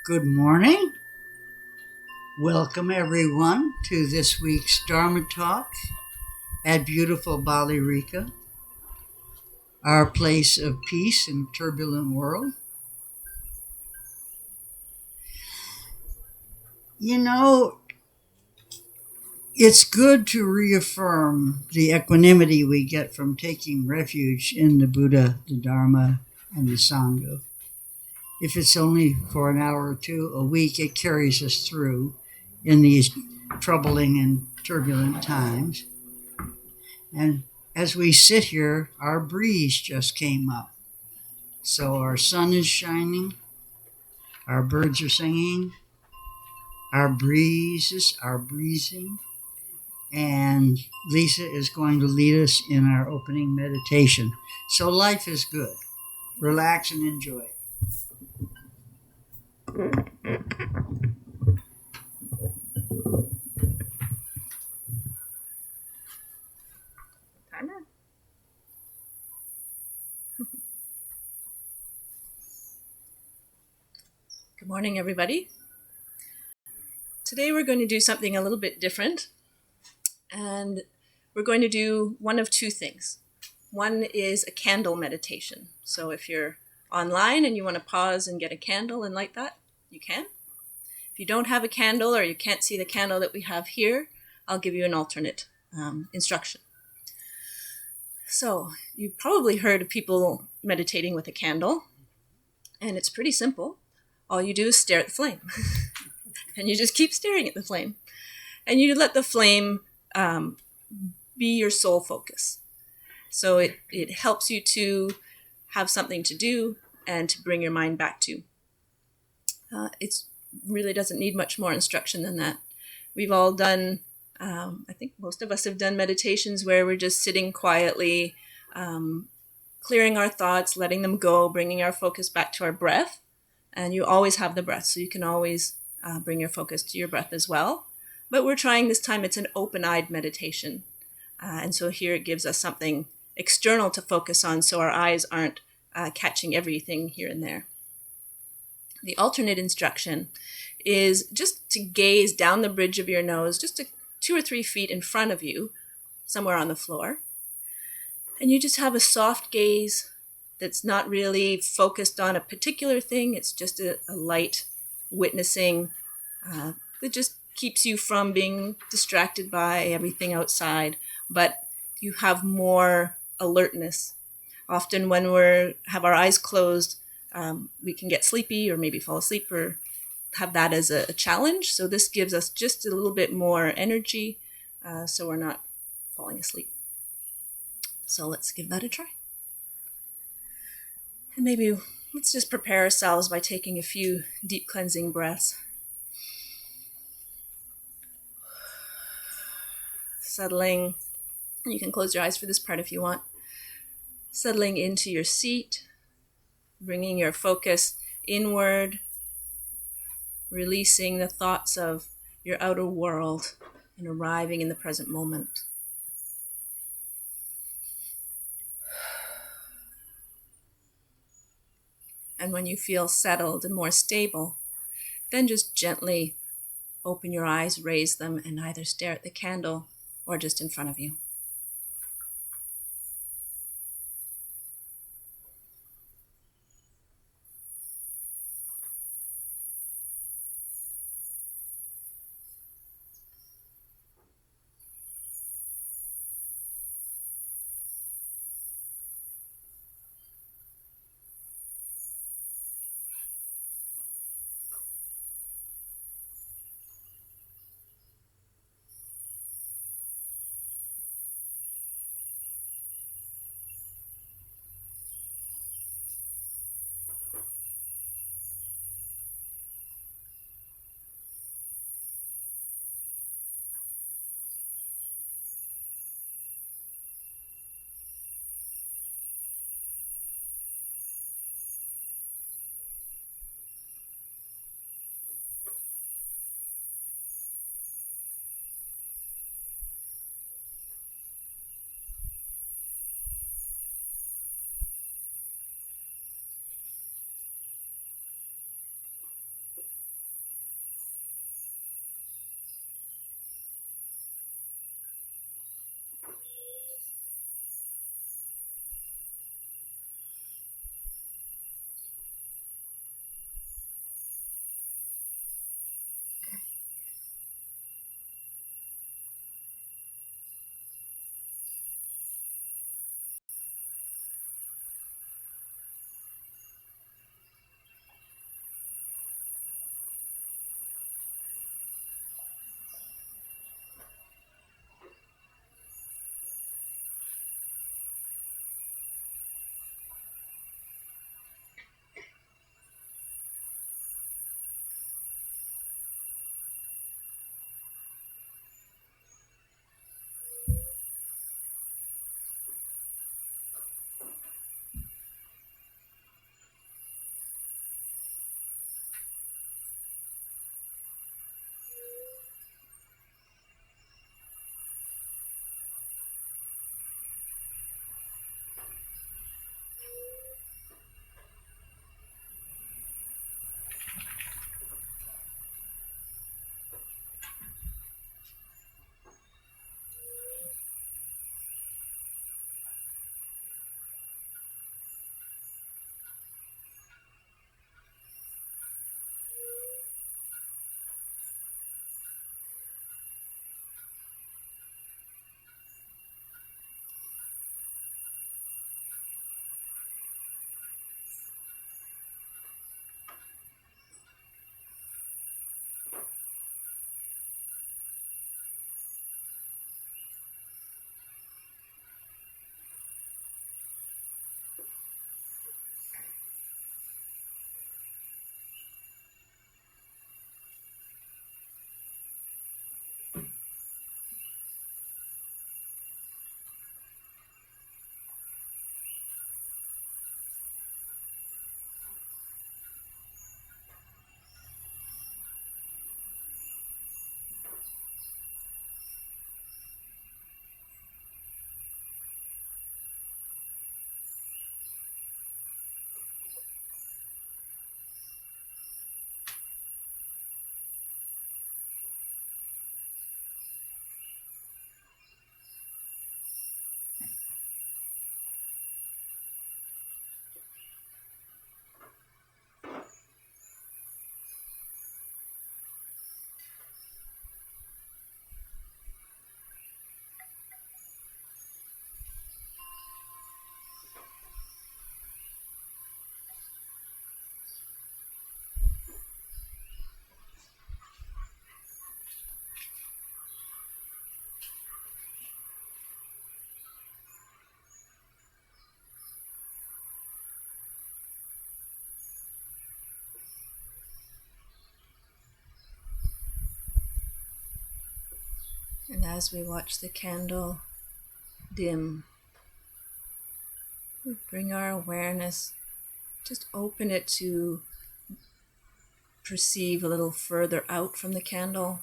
Good morning. Welcome everyone to this week's Dharma Talk at beautiful Bali Rika, our place of peace in a turbulent world. You know, it's good to reaffirm the equanimity we get from taking refuge in the Buddha, the Dharma, and the Sangha. If it's only for an hour or two a week, it carries us through in these troubling and turbulent times. And as we sit here, our breeze just came up. So our sun is shining, our birds are singing, our breezes are breezing, and Lisa is going to lead us in our opening meditation. So life is good. Relax and enjoy. Good morning, everybody. Today we're going to do something a little bit different, and we're going to do one of two things. One is a candle meditation. So if you're online and you want to pause and get a candle and light that, you can. If you don't have a candle or you can't see the candle that we have here, I'll give you an alternate instruction. So you've probably heard of people meditating with a candle, and it's pretty simple. All you do is stare at the flame. And you just keep staring at the flame. And you let the flame be your sole focus. So it helps you to have something to do and to bring your mind back to. It really doesn't need much more instruction than that. We've all done, I think most of us have done meditations where we're just sitting quietly, clearing our thoughts, letting them go, bringing our focus back to our breath. And you always have the breath, so you can always bring your focus to your breath as well. But we're trying this time, it's an open-eyed meditation. And so here it gives us something external to focus on so our eyes aren't catching everything here and there. The alternate instruction is just to gaze down the bridge of your nose, just 2 or 3 feet in front of you, somewhere on the floor. And you just have a soft gaze that's not really focused on a particular thing. It's just a light witnessing that just keeps you from being distracted by everything outside, but you have more alertness. Often when we have our eyes closed, we can get sleepy or maybe fall asleep or have that as a challenge. So this gives us just a little bit more energy so we're not falling asleep. So let's give that a try. And maybe let's just prepare ourselves by taking a few deep cleansing breaths. Settling, you can close your eyes for this part if you want. Settling into your seat, bringing your focus inward, releasing the thoughts of your outer world and arriving in the present moment. And when you feel settled and more stable, then just gently open your eyes, raise them, and either stare at the candle or just in front of you. And as we watch the candle dim, we bring our awareness, just open it to perceive a little further out from the candle.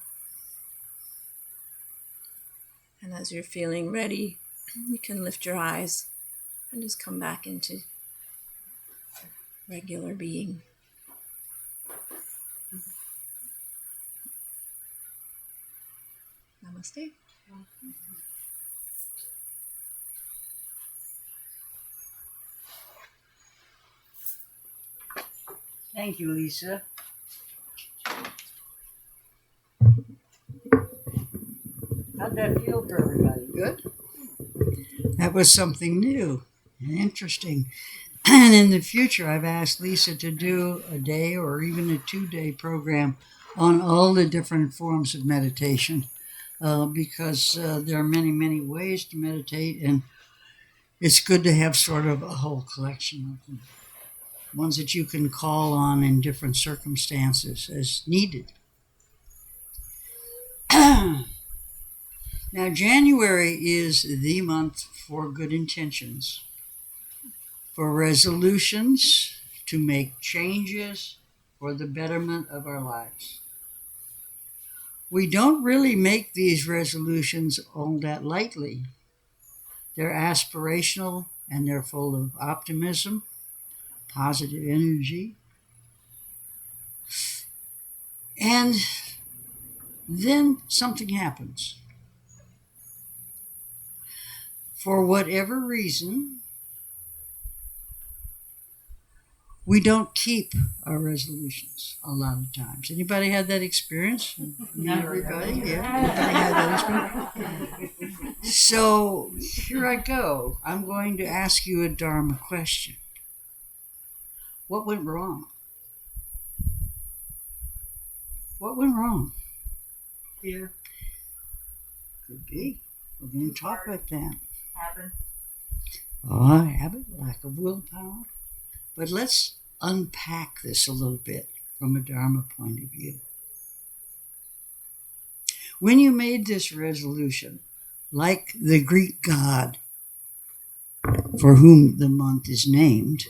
And as you're feeling ready, you can lift your eyes and just come back into regular being. Namaste. Thank you, Lisa. How'd that feel for everybody? Good? That was something new and interesting. And in the future, I've asked Lisa to do a day or even a 2-day program on all the different forms of meditation because there are many, many ways to meditate, and it's good to have sort of a whole collection of them, ones that you can call on in different circumstances as needed. Now, January is the month for good intentions, for resolutions to make changes for the betterment of our lives. We don't really make these resolutions all that lightly. They're aspirational and they're full of optimism, positive energy. And then something happens. For whatever reason, we don't keep our resolutions a lot of times. Anybody had that experience? Not everybody? Yeah, everybody had that experience. So here I go. I'm going to ask you a Dharma question. What went wrong? What went wrong? Fear. Could be. We're going to talk about that. Habit. Habit, lack of willpower. But let's unpack this a little bit from a Dharma point of view. When you made this resolution, like the Greek god for whom the month is named,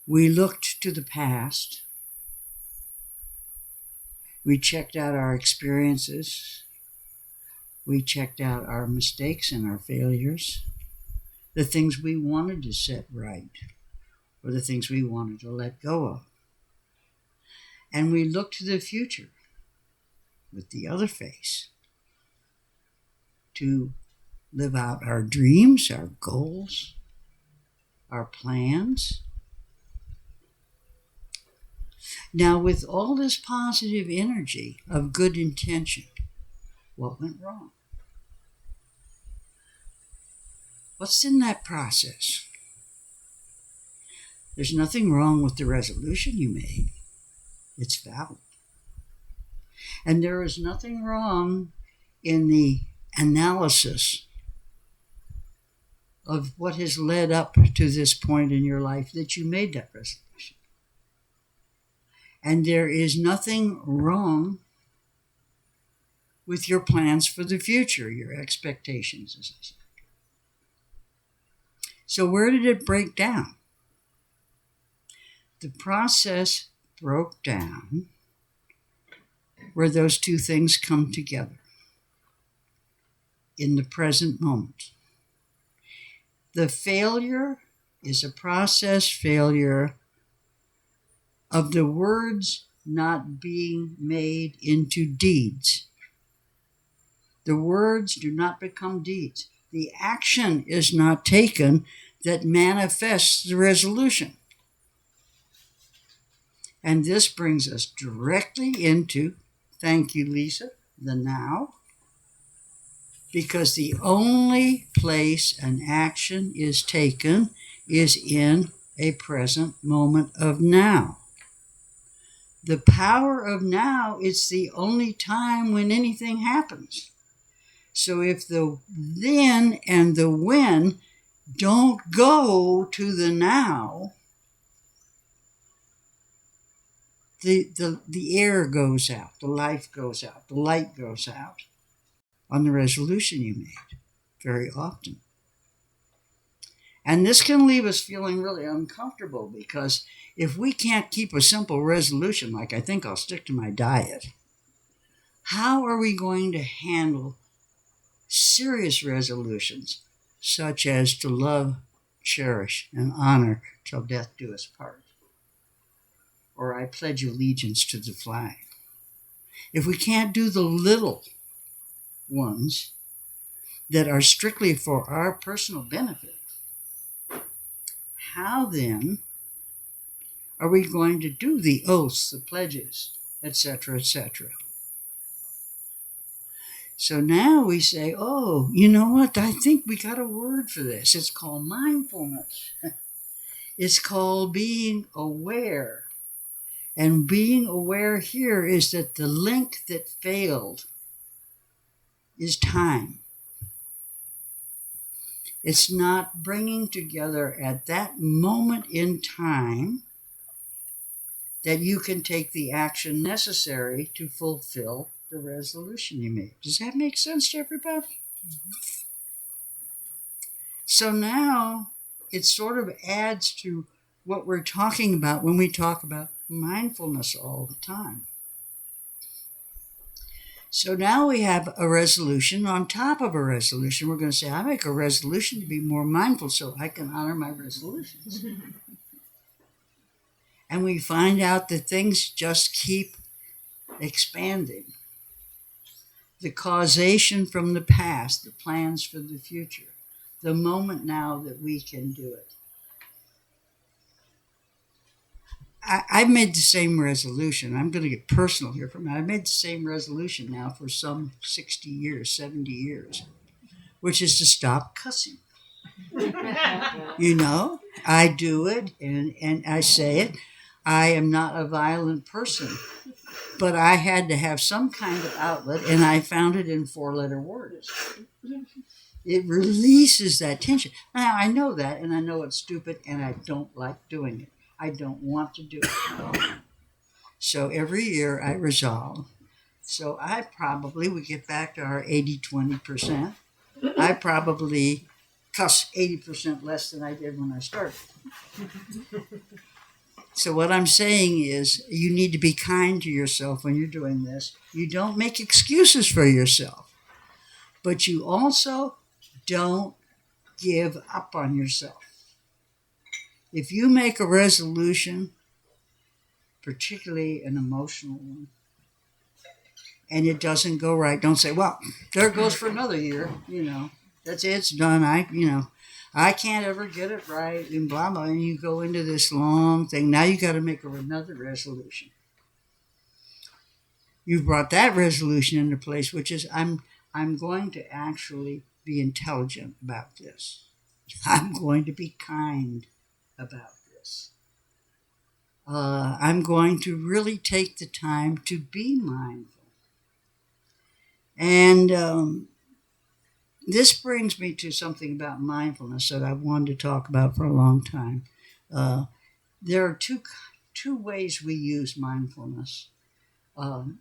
we looked to the past. We checked out our experiences. We checked out our mistakes and our failures, the things we wanted to set right, or the things we wanted to let go of. And we looked to the future with the other face to live out our dreams, our goals, our plans. Now, with all this positive energy of good intention, what went wrong? What's in that process? There's nothing wrong with the resolution you made. It's valid. And there is nothing wrong in the analysis of what has led up to this point in your life that you made that resolution. And there is nothing wrong with your plans for the future, your expectations, as I said. So where did it break down? The process broke down where those two things come together in the present moment. The failure is a process failure of the words not being made into deeds. The words do not become deeds. The action is not taken that manifests the resolution. And this brings us directly into, thank you, Lisa, the now. Because the only place an action is taken is in a present moment of now. The power of now is the only time when anything happens. So if the then and the when don't go to the now, the air goes out, the life goes out, the light goes out. on the resolution you made, very often. And this can leave us feeling really uncomfortable, because if we can't keep a simple resolution, like I think I'll stick to my diet, how are we going to handle serious resolutions, such as to love, cherish, and honor till death do us part? Or I pledge allegiance to the flag. If we can't do the little ones that are strictly for our personal benefit, how then are we going to do the oaths, the pledges, etc., etc.? So now we say, oh, you know what? I think we got a word for this. It's called mindfulness. It's called being aware. And being aware here is that the link that failed is time. It's not bringing together at that moment in time that you can take the action necessary to fulfill the resolution you made. Does that make sense to everybody? Mm-hmm. So now it sort of adds to what we're talking about when we talk about mindfulness all the time. So now we have a resolution on top of a resolution. We're going to say, I make a resolution to be more mindful so I can honor my resolutions. And we find out that things just keep expanding. The causation from the past, the plans for the future, the moment now that we can do it. I've made the same resolution. I'm going to get personal here for a minute. I've made the same resolution now for some 60 years, 70 years, which is to stop cussing. You know, I do it and I say it. I am not a violent person, but I had to have some kind of outlet, and I found it in 4-letter words. It releases that tension. Now, I know that, and I know it's stupid, and I don't like doing it. I don't want to do it. So every year I resolve. So I probably, we get back to our 80-20%, I probably cuss 80% less than I did when I started. So what I'm saying is, you need to be kind to yourself when you're doing this. You don't make excuses for yourself, but you also don't give up on yourself. If you make a resolution, particularly an emotional one, and it doesn't go right, don't say, well, there it goes for another year. You know, that's it, it's done. I can't ever get it right, and blah, blah, and you go into this long thing. Now you got to make another resolution. You've brought that resolution into place, which is, I'm going to actually be intelligent about this. I'm going to be kind about this. I'm going to really take the time to be mindful. And this brings me to something about mindfulness that I've wanted to talk about for a long time. There are two ways we use mindfulness.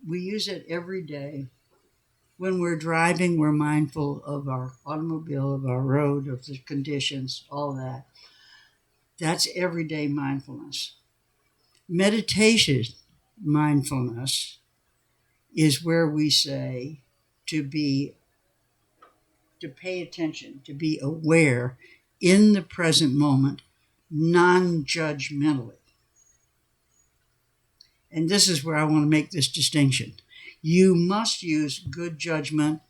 We use it every day. When we're driving, we're mindful of our automobile, of our road, of the conditions, all that. That's everyday mindfulness. Meditation mindfulness is where we say to pay attention, to be aware in the present moment, non-judgmentally. And this is where I want to make this distinction. You must use good judgment.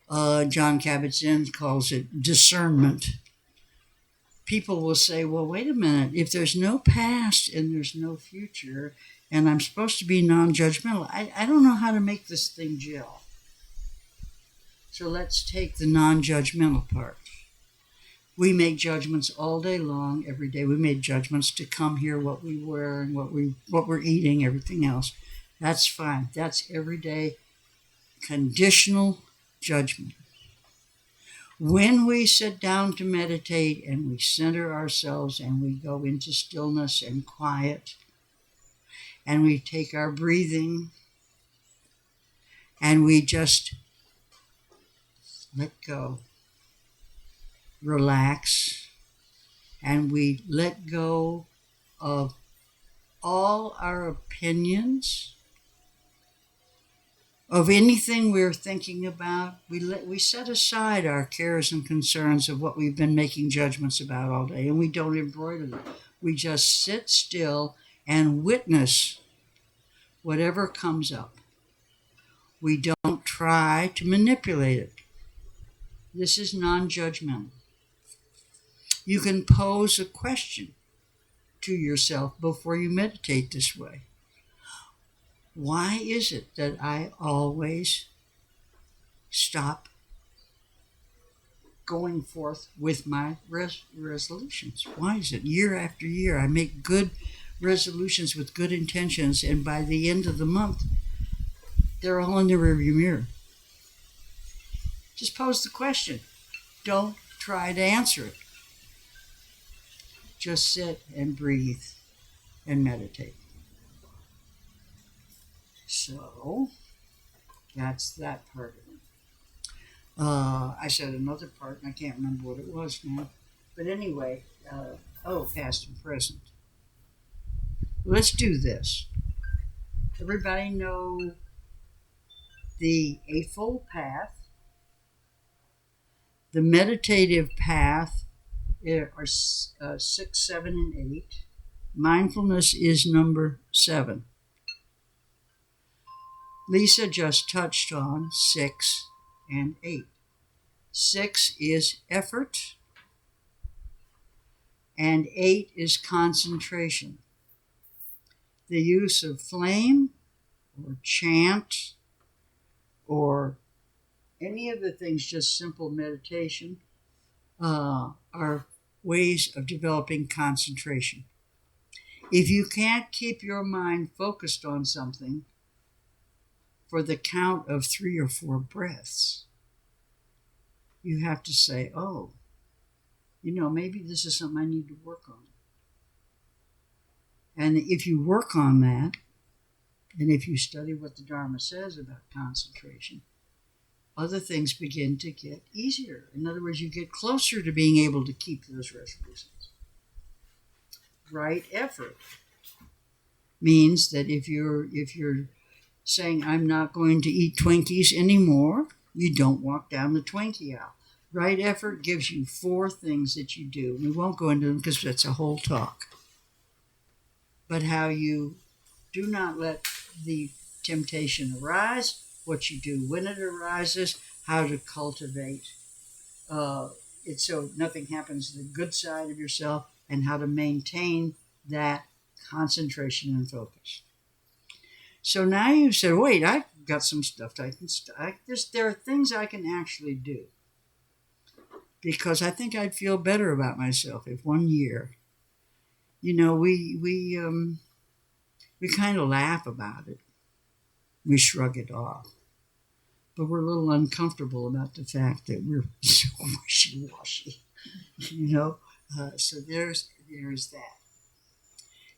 John Kabat-Zinn calls it discernment. People will say, well, wait a minute, if there's no past and there's no future, and I'm supposed to be non-judgmental, I don't know how to make this thing gel. So let's take the non-judgmental part. We make judgments all day long, every day. We made judgments to come here, what we wear, and what we're eating, everything else. That's fine. That's everyday conditional judgment. When we sit down to meditate and we center ourselves and we go into stillness and quiet, and we take our breathing and we just let go, relax, and we let go of all our opinions of anything we're thinking about. We set aside our cares and concerns of what we've been making judgments about all day, and we don't embroider them. We just sit still and witness whatever comes up. We don't try to manipulate it. This is non-judgmental. You can pose a question to yourself before you meditate this way. Why is it that I always stop going forth with my resolutions? Why is it year after year I make good resolutions with good intentions, and by the end of the month they're all in the rearview mirror? Just pose the question. Don't try to answer it. Just sit and breathe and meditate. So that's that part of it. I said another part, and I can't remember what it was now. But anyway, past and present. Let's do this. Everybody know the Eightfold Path. The meditative path are 6, 7, and 8. Mindfulness is number 7. Lisa just touched on 6 and 8. 6 is effort, and 8 is concentration. The use of flame or chant or any of the things, just simple meditation, are ways of developing concentration. If you can't keep your mind focused on something for the count of 3 or 4 breaths, you have to say, maybe this is something I need to work on. And if you work on that, and if you study what the Dharma says about concentration, other things begin to get easier. In other words, you get closer to being able to keep those resolutions. Right effort means that if you're saying, I'm not going to eat Twinkies anymore, you don't walk down the Twinkie aisle. Right effort gives you 4 things that you do. We won't go into them because that's a whole talk. But how you do not let the temptation arise, what you do when it arises, how to cultivate it so nothing happens to the good side of yourself, and how to maintain that concentration and focus. So now you've said, wait, I've got some stuff there are things I can actually do, because I think I'd feel better about myself if one year, we kind of laugh about it. We shrug it off. But we're a little uncomfortable about the fact that we're so wishy-washy, So there's that.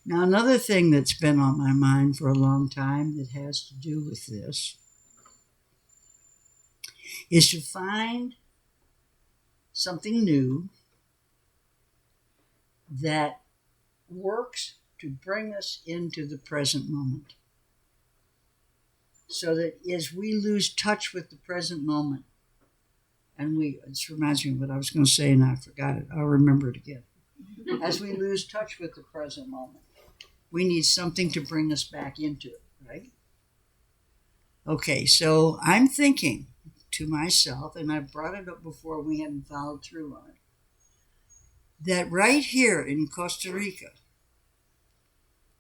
Now, another thing that's been on my mind for a long time that has to do with this is to find something new that works to bring us into the present moment. So that as we lose touch with the present moment, and this reminds me of what I was going to say and I forgot it. I'll remember it again. As we lose touch with the present moment, we need something to bring us back into it, right? Okay, so I'm thinking to myself, and I brought it up before, we hadn't followed through on it, that right here in Costa Rica,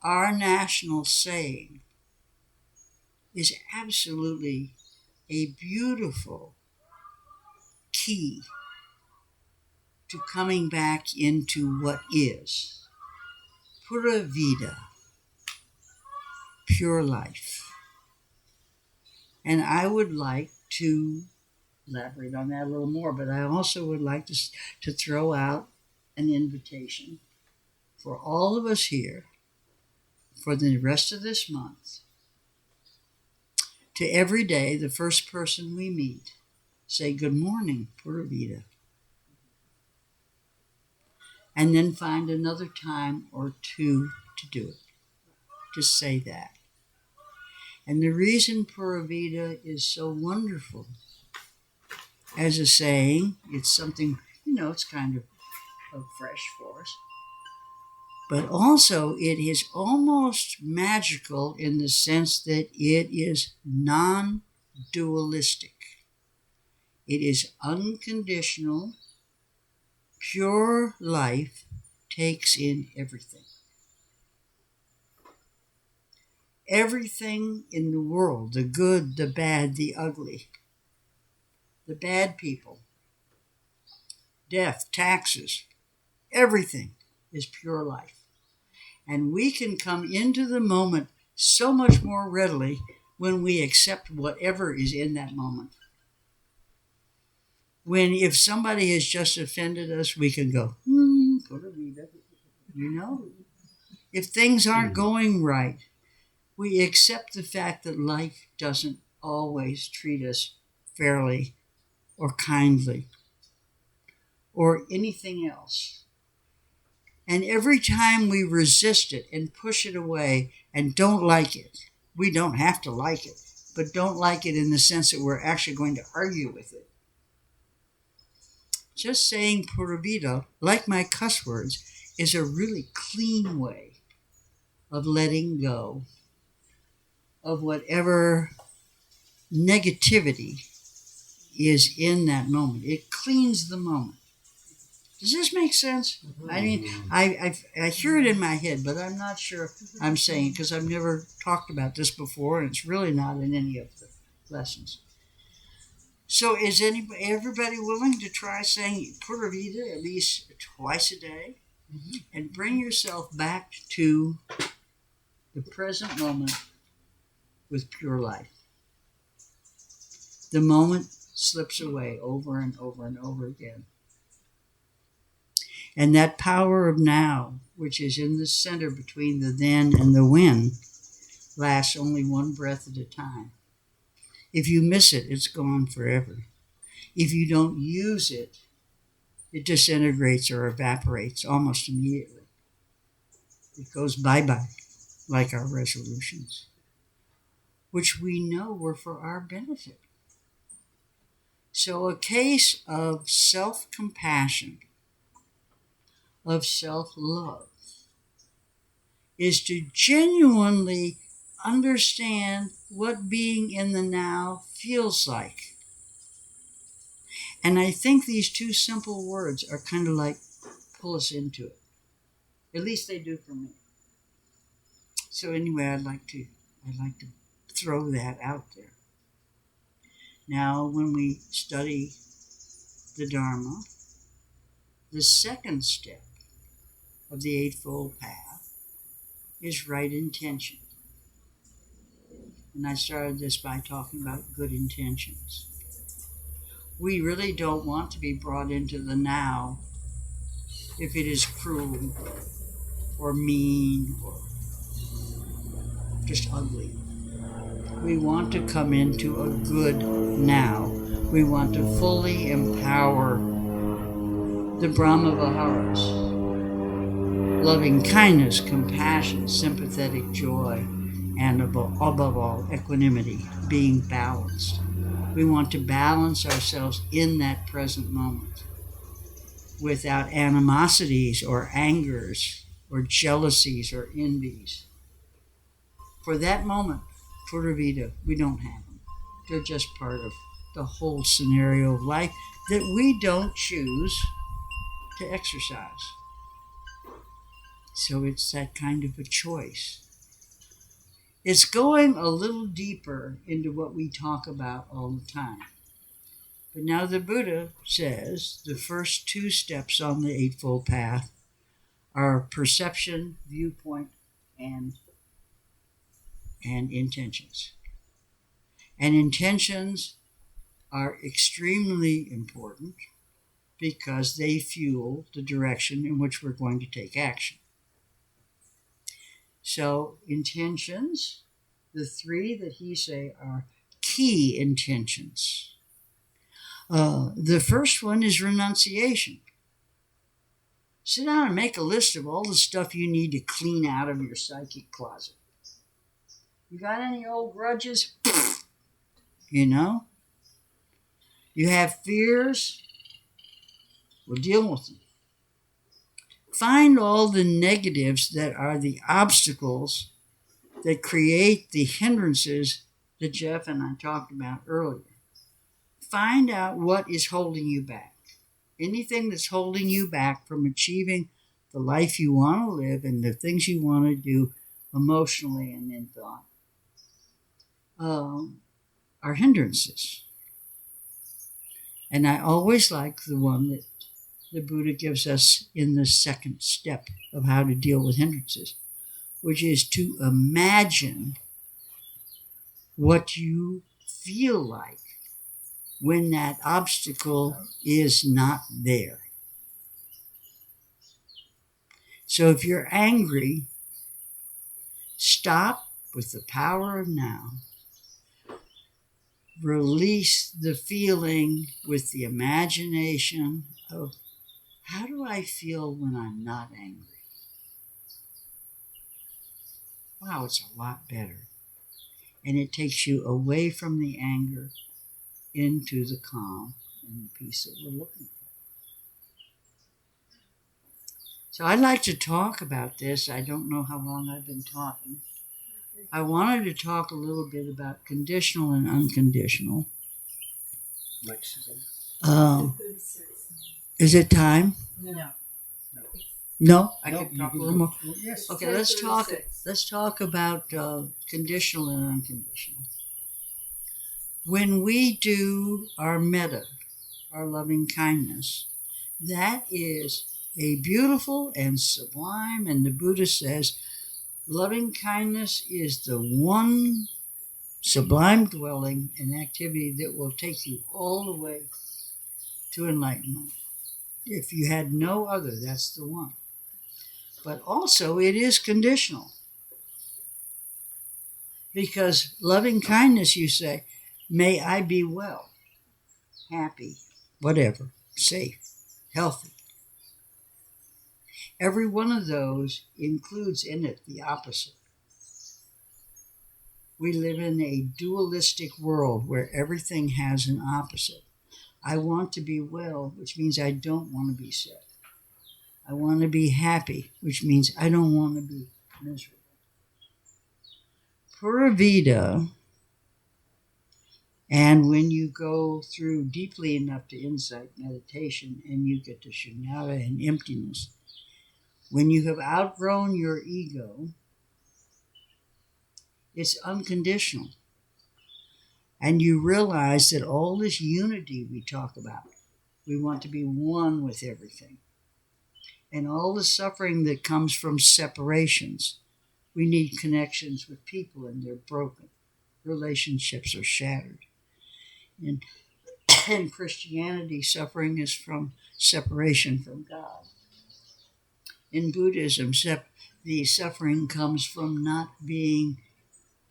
our national saying is absolutely a beautiful key to coming back into what is. Pura Vida, pure life. And I would like to elaborate on that a little more, but I also would like to throw out an invitation for all of us here for the rest of this month, to every day, the first person we meet, Say good morning, Pura Vida. And then find another time or two to do it. Just say that. And the reason Pura Vida is so wonderful as a saying, it's something, it's kind of fresh for us. But also, it is almost magical in the sense that it is non-dualistic. It is unconditional. Pure life takes in everything. Everything in the world, the good, the bad, the ugly, the bad people, death, taxes, everything is pure life. And we can come into the moment so much more readily when we accept whatever is in that moment. When if somebody has just offended us, we can go, Pura Vida. If things aren't going right, we accept the fact that life doesn't always treat us fairly or kindly or anything else. And every time we resist it and push it away and don't like it, we don't have to like it, but don't like it in the sense that we're actually going to argue with it. Just saying Pura Vida, like my cuss words, is a really clean way of letting go of whatever negativity is in that moment. It cleans the moment. Does this make sense? I mean, I hear it in my head, but I'm not sure I'm saying it because I've never talked about this before, and it's really not in any of the lessons. So is everybody willing to try saying Pura Vida at least twice a day? And bring yourself back to the present moment with pure life. The moment slips away over and over and over again. And that power of now, which is in the center between the then and the when, lasts only one breath at a time. If you miss it, it's gone forever. If you don't use it, it disintegrates or evaporates almost immediately. It goes bye-bye, like our resolutions, which we know were for our benefit. So a case of self-compassion, of self-love, is to genuinely understand what being in the now feels like. And I think these two simple words are kind of like pull us into it. At least they do for me. So anyway, I'd like to throw that out there. Now, when we study the Dharma, the second step of the Eightfold Path is right intention. And I started this by talking about good intentions. We really don't want to be brought into the now if it is cruel or mean or just ugly. We want to come into a good now. We want to fully empower the Brahma Viharas, loving kindness, compassion, sympathetic joy, and above all, equanimity, being balanced. We want to balance ourselves in that present moment without animosities or angers or jealousies or envies. For that moment, Pura Vida, we don't have them. They're just part of the whole scenario of life that we don't choose to exercise. So it's that kind of a choice. It's going a little deeper into what we talk about all the time. But now the Buddha says the first two steps on the Eightfold Path are perception, viewpoint, and intentions. And intentions are extremely important because they fuel the direction in which we're going to take action. So intentions, the three that he say are key intentions, The first one is renunciation. Sit down and make a list of all the stuff you need to clean out of your psychic closet. You got any old grudges? You know? You have fears? We'll deal with them. Find all the negatives that are the obstacles that create the hindrances that Jeff and I talked about earlier. Find out what is holding you back. Anything that's holding you back from achieving the life you want to live and the things you want to do emotionally and in thought are hindrances. And I always like the one that the Buddha gives us in the second step of how to deal with hindrances, which is to imagine what you feel like when that obstacle is not there. So if you're angry, stop with the power of now. Release the feeling with the imagination of, how do I feel when I'm not angry? Wow, it's a lot better. And it takes you away from the anger into the calm and the peace that we're looking for. So I'd like to talk about this. I don't know how long I've been talking. I wanted to talk a little bit about conditional and unconditional. Is it time? No. No? I No, can you talk a can little go- more. Yes. Okay, let's talk about conditional and unconditional. When we do our metta, our loving kindness, that is a beautiful and sublime, and the Buddha says, loving kindness is the one sublime dwelling and activity that will take you all the way to enlightenment. If you had no other, that's the one. But also it is conditional. Because loving kindness, you say, may I be well, happy, whatever, safe, healthy. Every one of those includes in it the opposite. We live in a dualistic world where everything has an opposite. I want to be well, which means I don't want to be sick. I want to be happy, which means I don't want to be miserable. Pura Vida, and when you go through deeply enough to insight meditation and you get to shunyata and emptiness, when you have outgrown your ego, it's unconditional. And you realize that all this unity we talk about, we want to be one with everything. And all the suffering that comes from separations, we need connections with people and they're broken. Relationships are shattered. And in Christianity, suffering is from separation from God. In Buddhism, the suffering comes from not being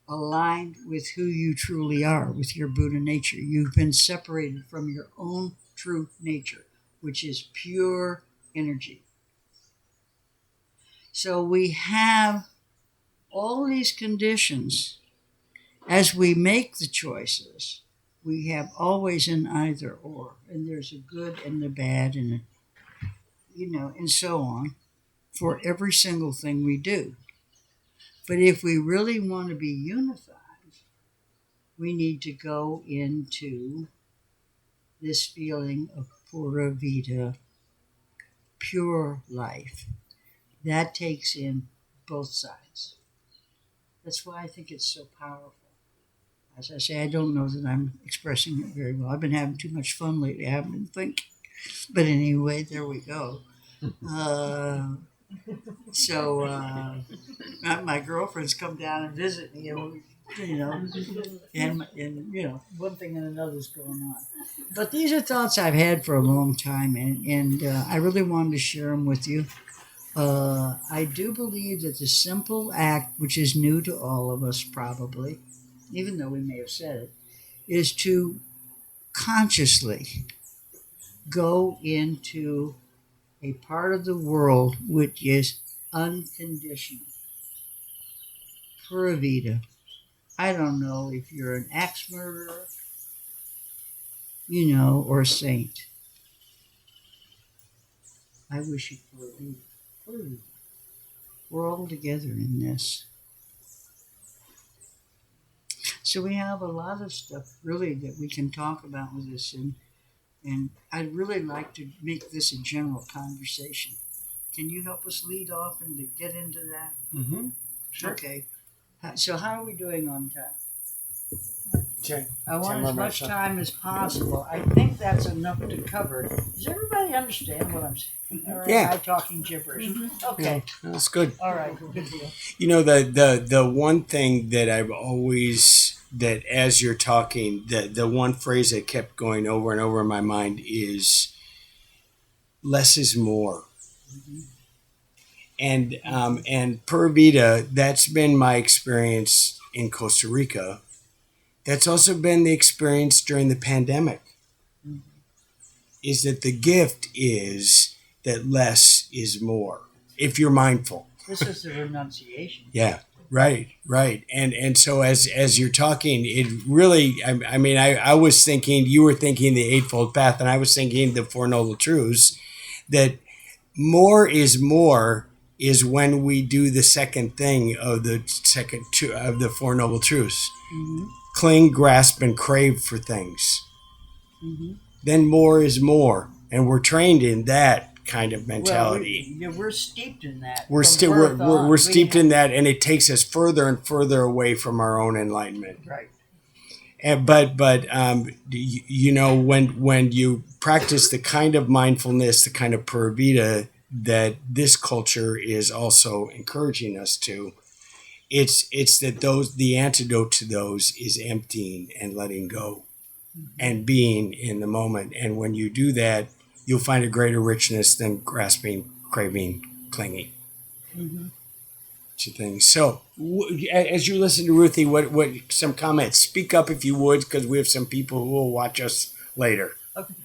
aligned with who you truly are, with your Buddha nature. You've been separated from your own true nature, which is pure energy. So we have all these conditions. As we make the choices, we have always an either or, and there's a good and the bad and and so on for every single thing we do. But if we really want to be unified, we need to go into this feeling of Pura Vida, pure life. That takes in both sides. That's why I think it's so powerful. As I say, I don't know that I'm expressing it very well. I've been having too much fun lately. I haven't been thinking. But anyway, there we go. My girlfriend's come down and visit me, and one thing and another's going on. But these are thoughts I've had for a long time, and I really wanted to share them with you. I do believe that the simple act, which is new to all of us probably, even though we may have said it, is to consciously go into a part of the world which is unconditional. Pura Vida. I don't know if you're an axe murderer, or a saint. I wish you Pura Vida. Pura Vida. We're all together in this. So we have a lot of stuff really that we can talk about with this, and I'd really like to make this a general conversation. Can you help us lead off and to get into that? Mm-hmm. Sure. Okay. So how are we doing on time? Okay. I want as much time as possible. I think that's enough to cover. Does everybody understand what I'm saying? Or Yeah. am I talking gibberish? Mm-hmm. Okay. Yeah, that's good. All right. Good deal. You know, the one thing that I've always, that as you're talking, the one phrase that kept going over and over in my mind is less is more. Mm-hmm. And Pura Vida, that's been my experience in Costa Rica. That's also been the experience during the pandemic. Mm-hmm. Is that the gift is that less is more, if you're mindful. This is the renunciation. Yeah, right. And so as you're talking, it really, I was thinking, you were thinking the Eightfold Path, and I was thinking the Four Noble Truths, that more is when we do the second thing of the second two of the Four Noble Truths. Mm-hmm. Cling, grasp, and crave for things. Mm-hmm. Then more is more. And we're trained in that kind of mentality. Well, we're steeped in that. We're steeped in that, and it takes us further and further away from our own enlightenment. Right. And, but when you practice the kind of mindfulness, the kind of Pura Vida that this culture is also encouraging us to, it's that the antidote to those is emptying and letting go, mm-hmm. and being in the moment. And when you do that, you'll find a greater richness than grasping, craving, clinging, mm-hmm. to things. So, as you listen to Ruthie, what some comments? Speak up if you would, because we have some people who will watch us later. Okay.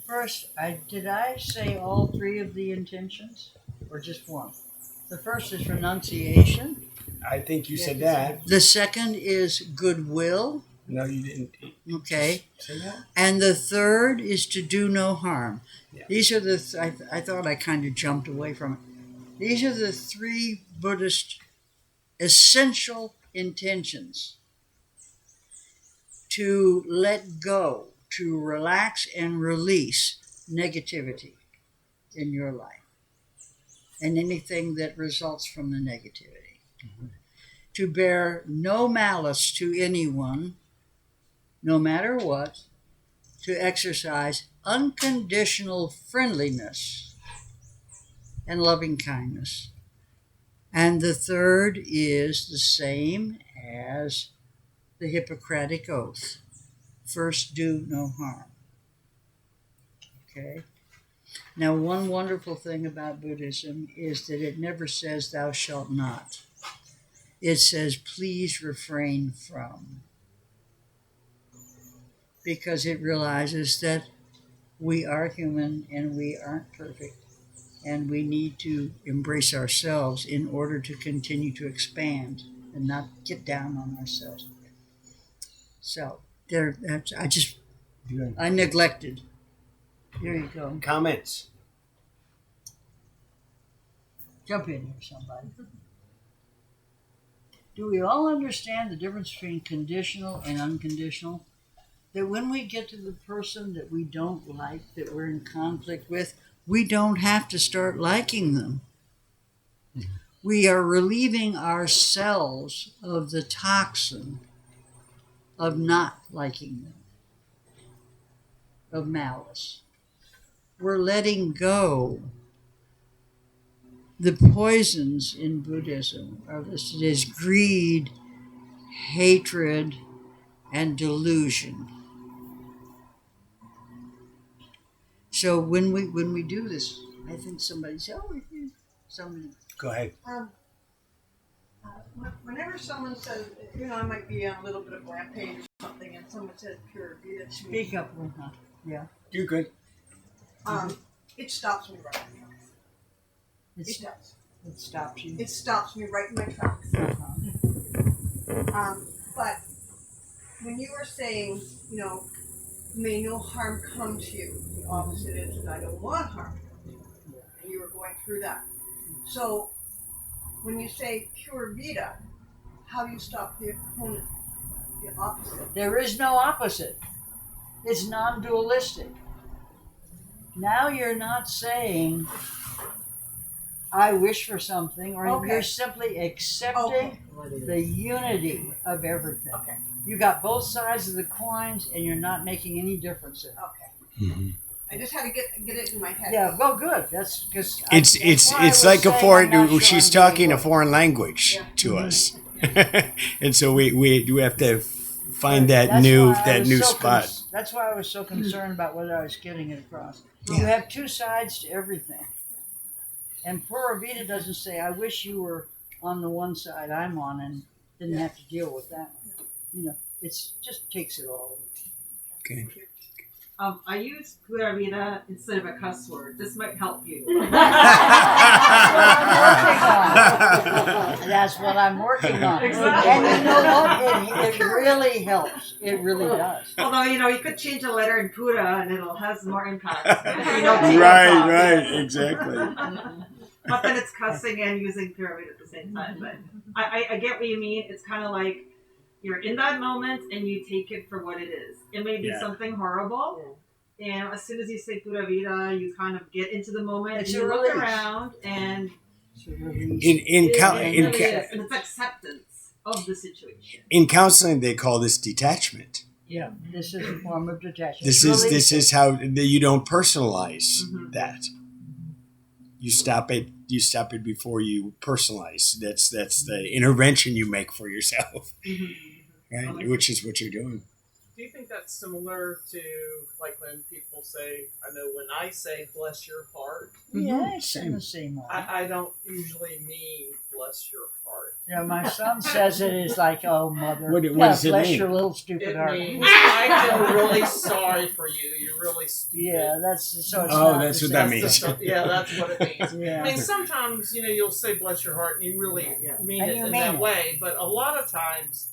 First, did I say all three of the intentions, or just one? The first is renunciation. I think you said that. The second is goodwill. No, you didn't. Okay. Say that? And the third is to do no harm. Yeah. These are I thought I kind of jumped away from it. These are the three Buddhist essential intentions: to let go, to relax and release negativity in your life and anything that results from the negativity. Mm-hmm. To bear no malice to anyone, no matter what, to exercise unconditional friendliness and loving kindness. And the third is the same as the Hippocratic Oath. First, do no harm. Okay? Now, one wonderful thing about Buddhism is that it never says thou shalt not. It says please refrain from. Because it realizes that we are human and we aren't perfect. And we need to embrace ourselves in order to continue to expand and not get down on ourselves. So, I neglected. Here you go. Comments. Jump in here, somebody. Do we all understand the difference between conditional and unconditional? That when we get to the person that we don't like, that we're in conflict with, we don't have to start liking them. Mm-hmm. We are relieving ourselves of the toxin of not liking them, of malice. We're letting go. The poisons in Buddhism are listed as greed, hatred, and delusion. So when we do this, I think somebody said, somebody. Go ahead. Whenever someone says, I might be on a little bit of a rampage or something, and someone said Pura Vida to me. Speak up, Ruthie. Yeah. You're good. It stops me right in my tracks. It's, It does. it stops you. It stops me right in my tracks. But when you were saying, you know, may no harm come to you, the opposite is, I don't want harm to come to you. And you were going through that. So when you say Pura Vida, how do you stop the opponent, the opposite? There is no opposite. It's non-dualistic. Now you're not saying, I wish for something, or Okay. you're simply accepting the unity of everything. Okay. You got both sides of the coins, and you're not making any difference in it. Okay. Mm-hmm. I just had to get it in my head. Yeah, well, good. That's because It's like a foreign. She's talking a foreign language Yeah. to us, and so we have to find that That's new why I was so spot. that's why I was so concerned about whether I was getting it across. Yeah. You have two sides to everything, and Pura Vida doesn't say, "I wish you were on the one side I'm on and didn't have to deal with that one." You know, it's just takes it all. Okay. I use Pura Vida instead of a cuss word. This might help you. That's what I'm working on. Exactly. And you know what? It really helps. It really does. Although, you could change a letter in Pura and it'll have more impact. Take it Right, off. right, exactly. But then it's cussing and using Pura Vida at the same time. But I get what you mean. It's kind of like you're in that moment and you take it for what it is. It may be something horrible. And as soon as you say Pura Vida, you kind of get into the moment It's and a you look release. around and In it really is. And it's acceptance of the situation. in counseling, they call this detachment. Yeah, this is a form of detachment. This is how you don't personalize that. You stop it. You stop it before you personalize. That's the intervention you make for yourself, right? Which is what you're doing. Do you think that's similar to like when people say, I know when I say bless your heart, Yeah, it's in the same way. I don't usually mean bless your heart. Yeah, my son says it is like, oh, mother. What does it bless mean? your little stupid It heart. means I feel really sorry for you. You're really stupid. Yeah, that's so. It's Oh, not that's the what same. that means. Yeah, that's what it means. Yeah. I mean, sometimes, you'll say bless your heart and you really mean And it you in mean that it. way. But a lot of times,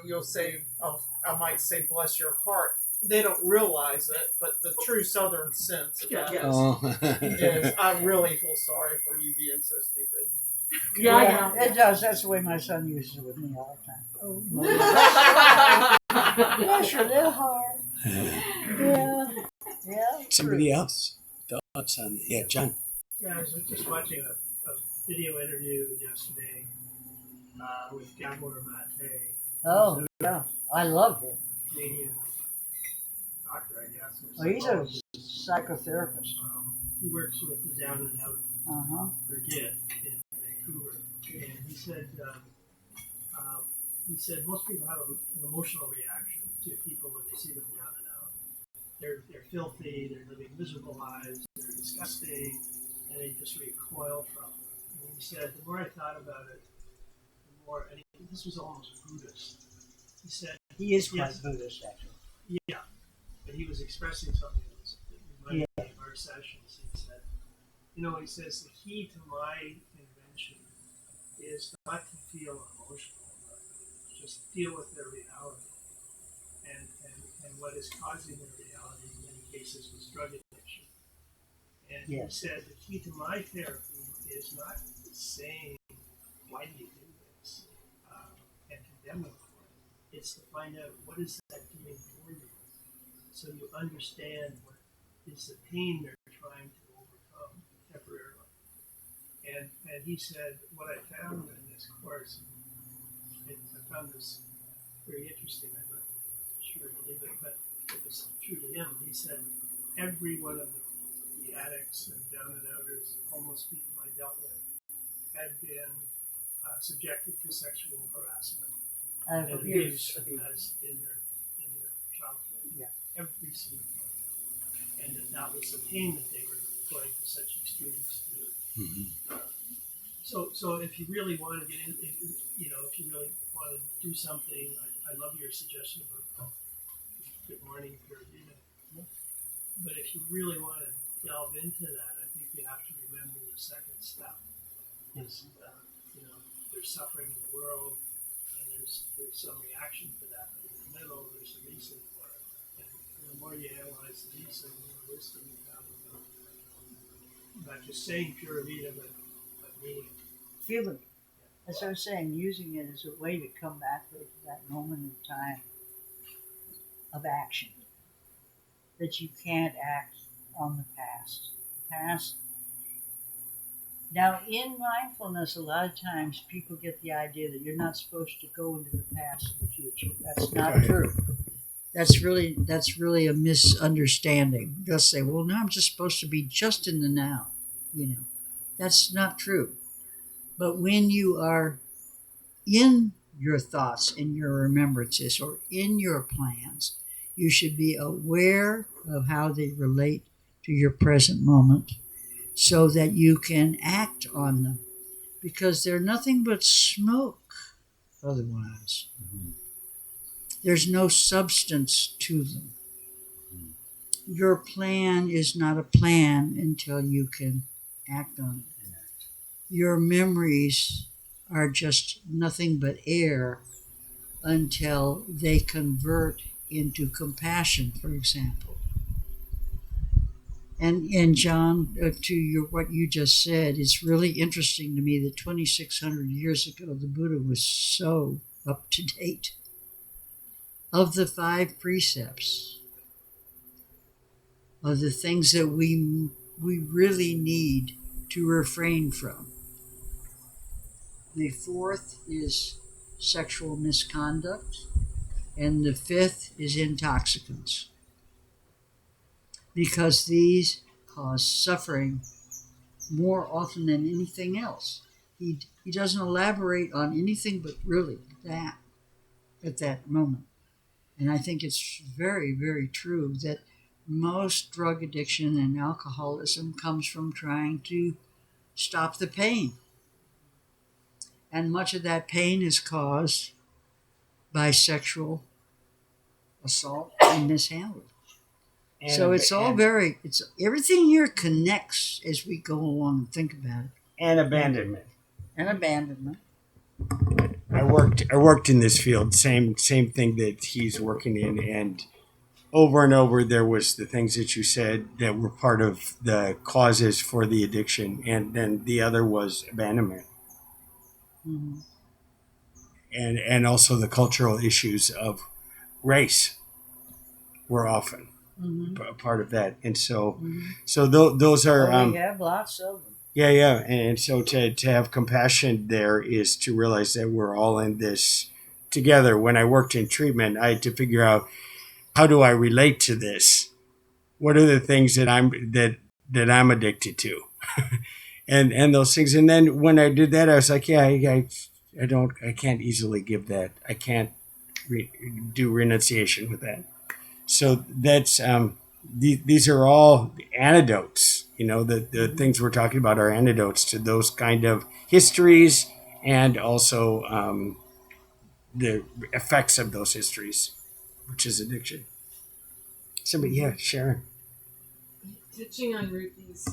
you'll say, I might say bless your heart. They don't realize it, but the true Southern sense of that is I really feel sorry for you being so stupid. Yeah, it does. That's the way my son uses it with me all the time. Bless your little heart. Yeah. Yeah. Somebody else thoughts on it? Yeah, John. Yeah, I was just watching a video interview yesterday with Gabor Mate, Oh, yeah. I love him. Canadian doctor, I guess. or Well, he's a psychologist. psychotherapist. He works with the Down and Out Uh-huh. for DIT in Vancouver, and he said most people have an emotional reaction to people when they see them down and out. They're filthy, they're living miserable lives, they're disgusting, and they just recoil from it. And he said, the more I thought about it, the more, and this was almost Buddhist. He said, He is quite Yes. Buddhist, actually. yeah, but he was expressing something that reminded me of our sessions. He said, he says, the key to my invention is not to feel emotional, but just deal with their reality. And what is causing their reality in many cases was drug addiction. And he said, the key to my therapy is not saying, why do you do this? And condemn them for it. It's to find out what is that doing for you. So you understand what is the pain they're trying to overcome temporarily. And he said, what I found in this course, I found this very interesting. I'm not sure I believe it, but it was true to him. He said, every one of the addicts and down and outers, homeless people I dealt with, had been subjected to sexual harassment and abuse as in their childhood. Yeah. Every single one. And that was the pain that they were going to such extremes to So if you really want to get in, if you really want to do something, I love your suggestion about good morning, Pura Vida. But if you really want to delve into that, I think you have to remember the second step. Is there's suffering in the world, and there's some reaction to that. But in the middle, there's a reason for it. And the more you analyze the reason, the more wisdom you have about not just saying Pura Vida, but meaning it. Feeling. As I was saying, using it as a way to come back to that moment in time of action. That you can't act on the past. Now, in mindfulness, a lot of times people get the idea that you're not supposed to go into the past and the future. That's not true. That's really a misunderstanding. They'll say, well, no, I'm just supposed to be just in the now. That's not true. But when you are in your thoughts, in your remembrances, or in your plans, you should be aware of how they relate to your present moment so that you can act on them, because they're nothing but smoke otherwise. Mm-hmm. There's no substance to them. Mm-hmm. Your plan is not a plan until you can act on it. Your memories are just nothing but air until they convert into compassion, for example. And John, to what you just said, it's really interesting to me that 2,600 years ago, the Buddha was so up to date. Of the 5 precepts, of the things that we really need to refrain from, the 4th is sexual misconduct, and the 5th is intoxicants, because these cause suffering more often than anything else. He doesn't elaborate on anything but really that at that moment. And I think it's very, very true that most drug addiction and alcoholism comes from trying to stop the pain. And much of that pain is caused by sexual assault and mishandling. So it's everything here connects as we go along and think about it. And abandonment. I worked in this field, same thing that he's working in, and over there was the things that you said that were part of the causes for the addiction, and then the other was abandonment. Mm-hmm. And also the cultural issues of race were often a part of that, and so those are we have lots of them. Yeah, and so to have compassion there is to realize that we're all in this together. When I worked in treatment, I had to figure out, how do I relate to this? What are the things that I'm addicted to, and those things. And then when I did that, I was like, I can't easily give that. I can't do renunciation with that. So that's these are all antidotes. The things we're talking about are antidotes to those kind of histories, and also the effects of those histories, which is addiction. Somebody, Sharon. Touching on Ruthie's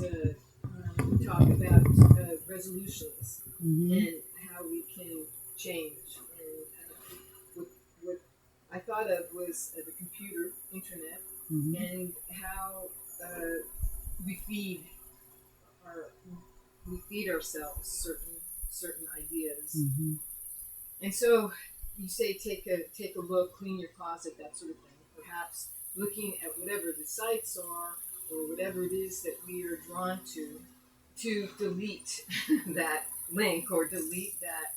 talk about resolutions and how we can change. And what I thought of was the computer, internet, and how we feed ourselves certain ideas. And so you say take a look, clean your closet, that sort of thing. Perhaps looking at whatever the sites are or whatever it is that we are drawn to delete that link or delete that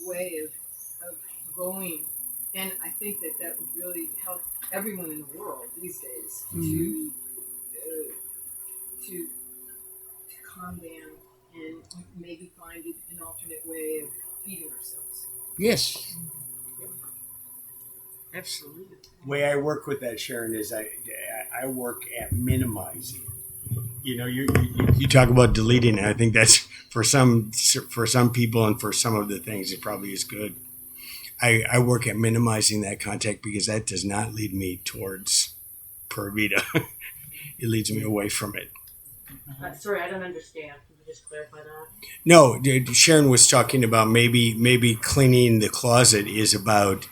way of going. And I think that would really help everyone in the world these days to calm down and maybe find an alternate way of feeding ourselves. Yes. Absolutely. The way I work with that, Sharon, is I work at minimizing. You talk about deleting, and I think that's for some people and for some of the things, it probably is good. I work at minimizing that contact because that does not lead me towards Pura Vida. It leads me away from it. Sorry, I don't understand. Can you just clarify that? No, Sharon was talking about maybe cleaning the closet is about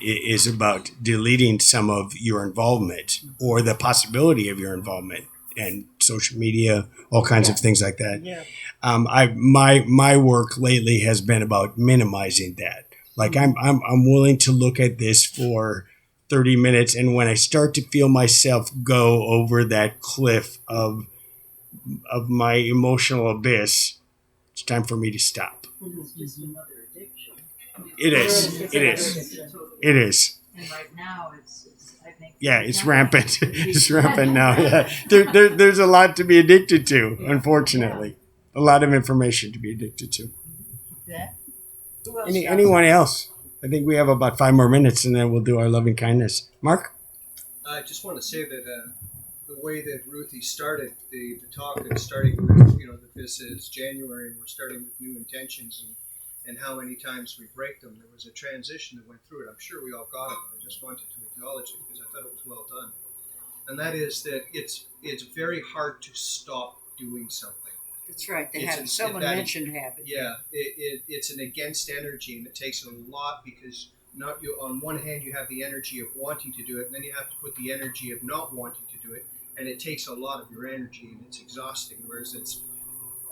deleting some of your involvement or the possibility of your involvement and social media, all kinds of things like that. Yeah. My work lately has been about minimizing that. Like I'm willing to look at this for 30 minutes, and when I start to feel myself go over that cliff of my emotional abyss, it's time for me to stop. It's just another addiction. It is. It is. It is. And right now, it's I think. Yeah, it's rampant. It's rampant now. Yeah, there's a lot to be addicted to. Unfortunately, a lot of information to be addicted to. Yeah. Anyone else? I think we have about 5 more minutes, and then we'll do our loving kindness. Mark? I just want to say that the way that Ruthie started the talk, and starting with, that this is January and we're starting with new intentions and how many times we break them, there was a transition that went through it. I'm sure we all got it, but I just wanted to acknowledge it because I thought it was well done. And that is that it's very hard to stop doing something. That's right. Someone mentioned habit. Yeah, it's an against energy, and it takes a lot because on one hand you have the energy of wanting to do it, and then you have to put the energy of not wanting to do it, and it takes a lot of your energy, and it's exhausting. Whereas it's,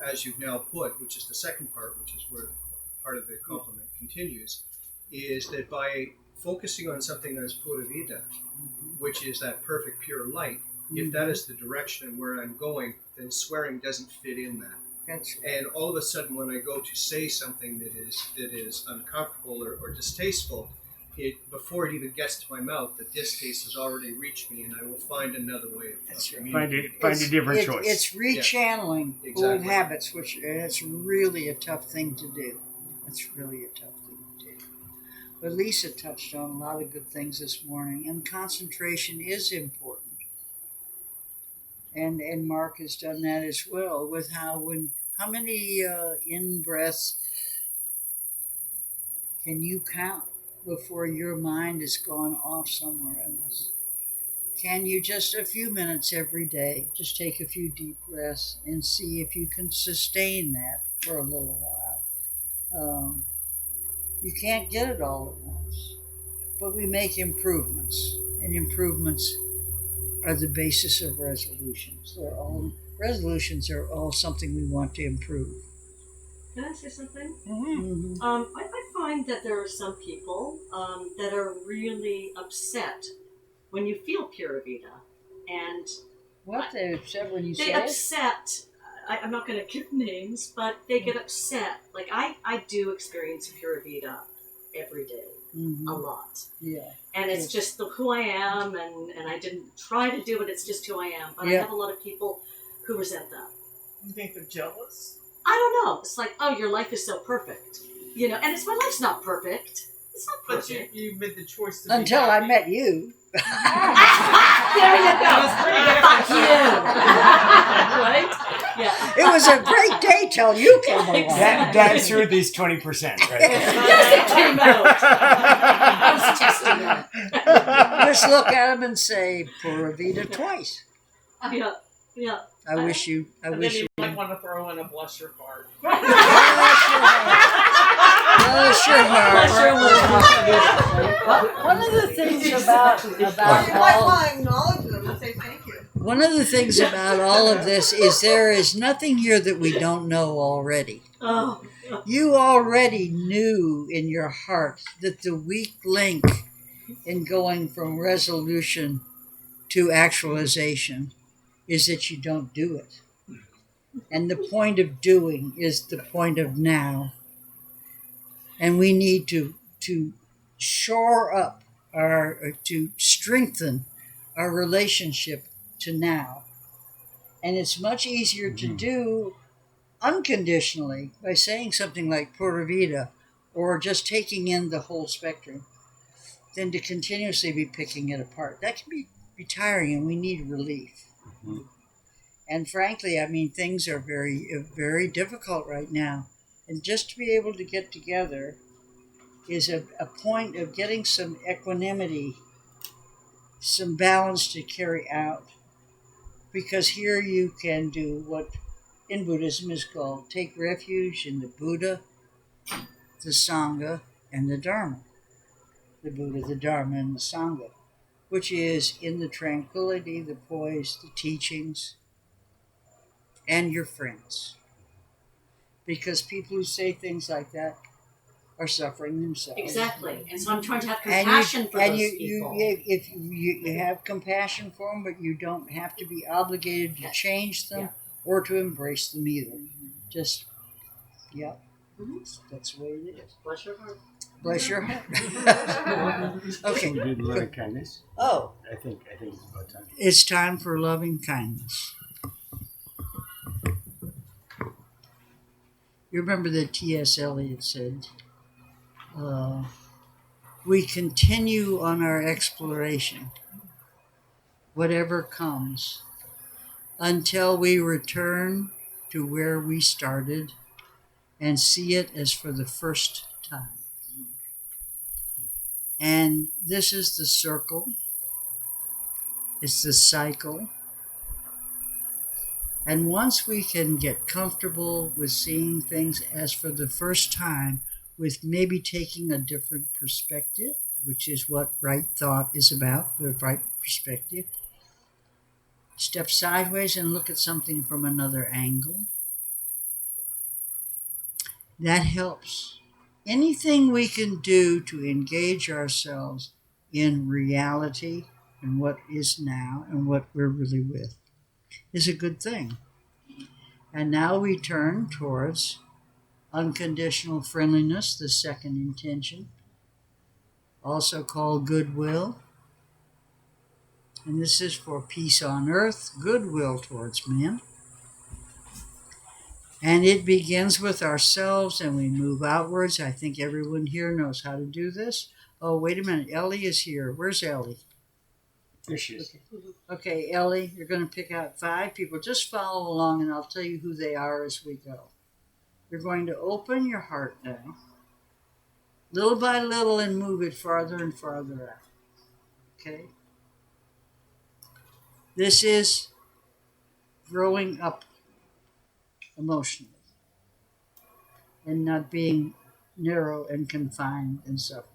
as you've now put, which is the second part, which is where part of the compliment continues, is that by focusing on something as Pura Vida, which is that perfect pure light, if that is the direction and where I'm going, then swearing doesn't fit in that. That's right. And all of a sudden, when I go to say something that is uncomfortable or distasteful, before it even gets to my mouth, the distaste has already reached me, and I will find another way of communicating. Find a different choice. It's rechanneling old habits, which it's really a tough thing to do. It's really a tough thing to do. But Lisa touched on a lot of good things this morning, and concentration is important. And Mark has done that as well with how many in breaths can you count before your mind has gone off somewhere else? Can you just a few minutes every day just take a few deep breaths and see if you can sustain that for a little while? You can't get it all at once, but we make improvements, and improvements are the basis of resolutions. Resolutions are all something we want to improve. Can I say something? Mm-hmm. I find that there are some people that are really upset when you feel Pura Vida. And they're upset when you say they upset. I'm not going to give names, but they get upset. Like I do experience Pura Vida every day. A lot. Yeah. And it's just who I am, and I didn't try to do it, it's just who I am. But I have a lot of people who resent that. You think they're jealous? I don't know. It's like, oh, your life is so perfect. And my life's not perfect. It's not perfect. But you made the choice to until I met you. There you go. Fuck you. Right? Yeah. It was a great day till you came along. That's Ruthie's 20%, right? Yes, it came out. I was testing that. Just look at him and say, Pura Vida twice. Yeah. I wish you. Then you might want to throw in a bless your heart. Bless your heart. One of the things about You might all, want to acknowledge them and say thank you. one of the things about all of this is there is nothing here that we don't know already. Oh. You already knew in your heart that the weak link in going from resolution to actualization is that you don't do it. And the point of doing is the point of now. And we need to shore up to strengthen our relationship to now. And it's much easier to do unconditionally by saying something like Pura Vida or just taking in the whole spectrum than to continuously be picking it apart. That can be tiring, and we need relief. And frankly, things are very, very difficult right now. And just to be able to get together is a point of getting some equanimity, some balance to carry out. Because here you can do what in Buddhism is called take refuge in the Buddha, the Sangha, and the Dharma. The Buddha, the Dharma, and the Sangha, which is in the tranquility, the poise, the teachings, and your friends. Because people who say things like that are suffering themselves. Exactly. And so I'm trying to have And compassion for those people. If you have compassion for them, but you don't have to be obligated to change them or to embrace them either. Just, that's the way it is. Bless your heart. Bless your heart. Okay. We did loving kindness. Oh, I think it's about time. it's time for loving kindness. You remember that T.S. Eliot said, we continue on our exploration, whatever comes, until we return to where we started and see it as for the first time. And this is the circle, it's the cycle. And once we can get comfortable with seeing things as for the first time, with maybe taking a different perspective, which is what right thought is about, the right perspective, step sideways and look at something from another angle. That helps. Anything we can do to engage ourselves in reality and what is now and what we're really with is a good thing. And now we turn towards unconditional friendliness, the second intention, also called goodwill. And this is for peace on earth, goodwill towards men. And it begins with ourselves and we move outwards. I think everyone here knows how to do this. Oh, wait a minute. Ellie is here. Where's Ellie? There she is. Okay, Ellie, you're going to pick out 5 people. Just follow along and I'll tell you who they are as we go. You're going to open your heart now, little by little, and move it farther and farther out. Okay? This is growing up emotionally and not being narrow and confined and suffering.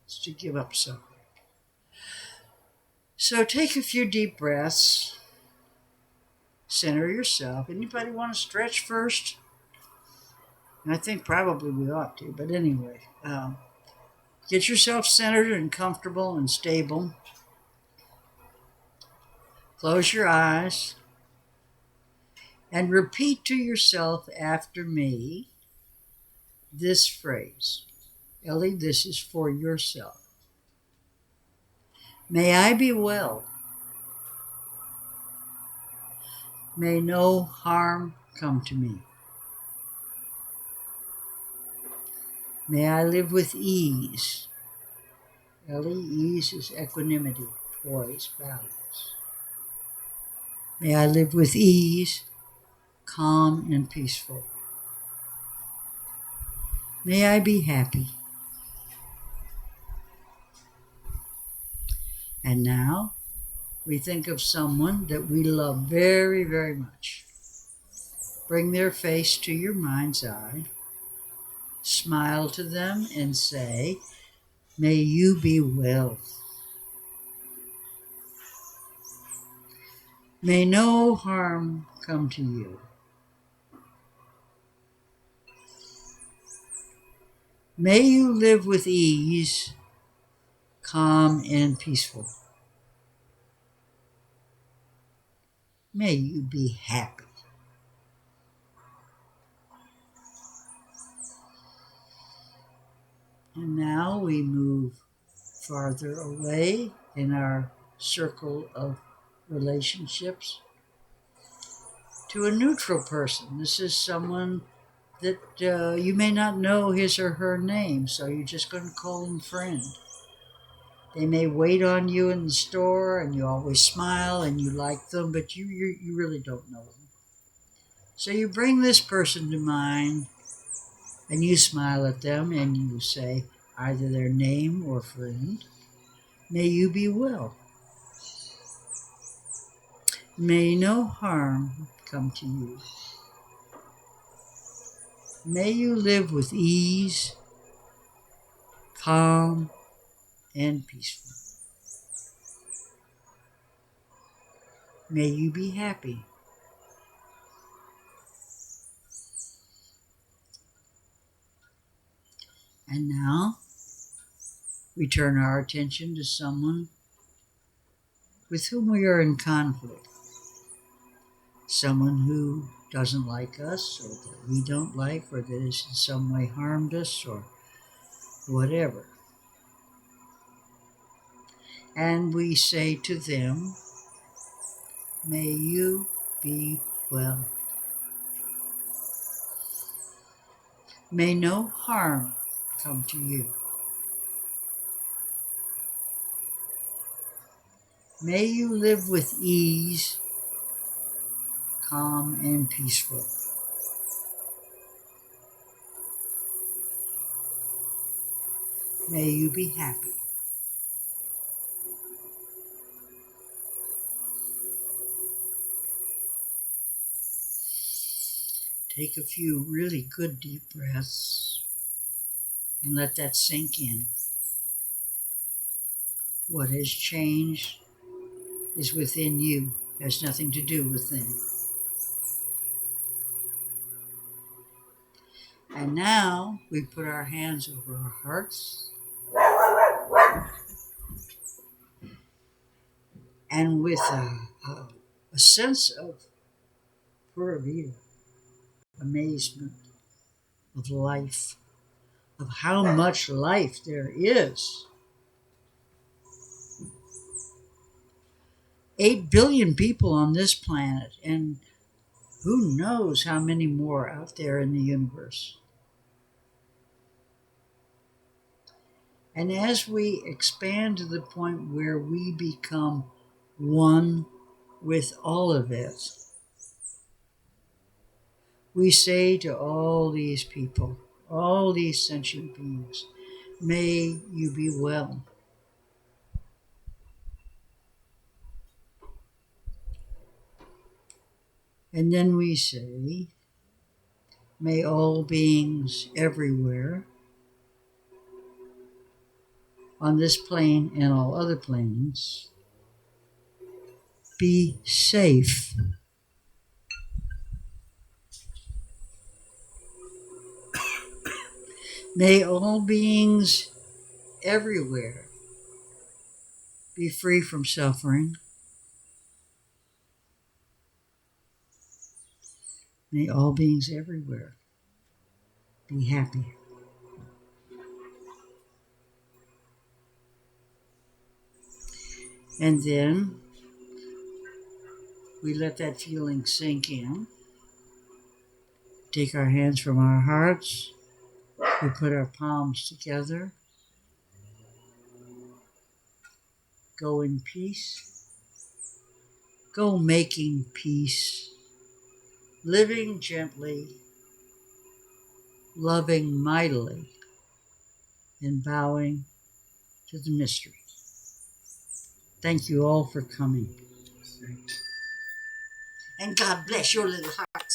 It's to give up suffering. So take a few deep breaths. Center yourself. Anybody want to stretch first? And I think probably we ought to, but anyway, get yourself centered and comfortable and stable. Close your eyes and repeat to yourself after me this phrase. Ellie, this is for yourself. May I be well. May no harm come to me. May I live with ease. Ellie, ease is equanimity, poise, balance. May I live with ease, calm and peaceful. May I be happy. And now we think of someone that we love very, very much. Bring their face to your mind's eye. Smile to them and say, may you be well. May no harm come to you. May you live with ease, calm and peaceful. May you be happy. And now we move farther away in our circle of relationships to a neutral person. This is someone that you may not know his or her name, so you're just going to call them friend. They may wait on you in the store and you always smile and you like them, but you really don't know them. So you bring this person to mind And you smile at them and you say either their name or friend. May you be well. May no harm come to you. May you live with ease, calm, and peaceful. May you be happy. And now we turn our attention to someone with whom we are in conflict. Someone who doesn't like us, or that we don't like, or that has in some way harmed us, or whatever. And we say to them, may you be well. May no harm come to you. May you live with ease, calm, and peaceful. May you be happy. Take a few really good deep breaths and let that sink in. What has changed is within you, has nothing to do with them. And now we put our hands over our hearts, and with a sense of Pura Vida, amazement of life, of how much life there is. 8 billion people on this planet, and who knows how many more out there in the universe. And as we expand to the point where we become one with all of it, we say to all these people, all these sentient beings, may you be well. And then we say, may all beings everywhere, on this plane and all other planes, be safe. May all beings everywhere be free from suffering. May all beings everywhere be happy. And then we let that feeling sink in. Take our hands from our hearts. We put our palms together. Go in peace. Go making peace. Living gently. Loving mightily. And bowing to the mystery. Thank you all for coming. And God bless your little heart.